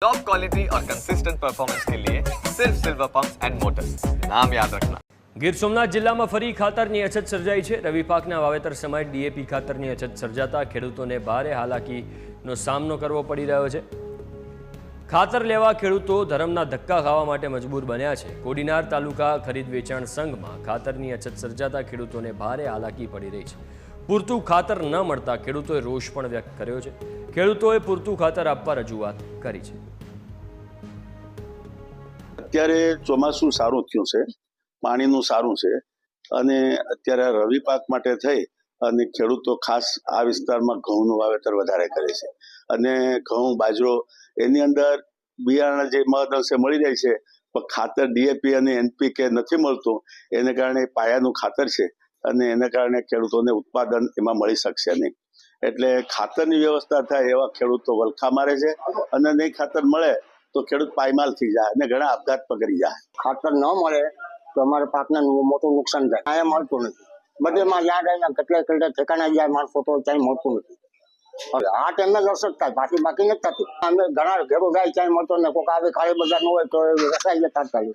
Top quality और consistent performance के लिए सिर्फ सिल्वर पंप्स एंड मोटर्स, नाम याद रखना। ગીર સોમનાથ જિલ્લામાં ફરી ખાતરની અછત સર્જાઈ છે। રવિ પાકના વાવેતર સમયે ડીએપી ખાતરની અછત સર્જાતા ખેડૂતોને ભારે હાલાકીનો સામનો કરવો પડી રહ્યો છે। ખાતર લેવા ખેડૂતો ધરમના ધક્કા ખાવા માટે મજબૂર બન્યા છે। કોડીનાર તાલુકા ખરીદ વેચાણ સંઘમાં ખાતરની અછત સર્જાતા ખેડૂતોને ભારે હાલાકી પડી રહી છે। પૂરતું ખાતર ન મળતા ખેડૂતોએ રોષ પણ વ્યક્ત કર્યો છે। ખેડૂતોએ પૂરતું ખાતર આપવા રજૂઆત કરી છે। અત્યારે ચોમાસું સારું થયું છે, પાણીનું સારું છે અને અત્યારે રવિ પાક માટે થઈ અને ખેડૂતો ખાસ આ વિસ્તારમાં ઘઉંનું વાવેતર વધારે કરે છે અને ઘઉં બાજરો એની અંદર બિયારણ જે મહદઅંશે મળી જાય છે પણ ખાતર ડીએપી અને એનપીકે નથી મળતું, એને કારણે પાયાનું ખાતર છે અને એને કારણે ખેડૂતોને ઉત્પાદન એમાં મળી શકશે નહીં। એટલે ખાતરની વ્યવસ્થા થાય એવા ખેડૂતો વલખા મારે છે અને નહીં ખાતર મળે તો ખેડૂત પાયમાલ થઈ જાય અને ઘણા આપઘાત પકડી જાય। ખાતર ન મળે તો અમારા પાકને મોટું નુકસાન થાય। અહીંયા મળતું નથી, બધેમાં યાદ આવ્યા કેટલા ઠેકાણા જાય માણસો તો ત્યાં મળતું નથી। હવે આ ટાઈમે જ અસર થાય, બાકી નથી થતી। અમે ઘણા ઘેરો જાય ત્યાં મળતો ને કોઈક આવે કાળી બજાર ન હોય તો રસાઈ જતા થાય।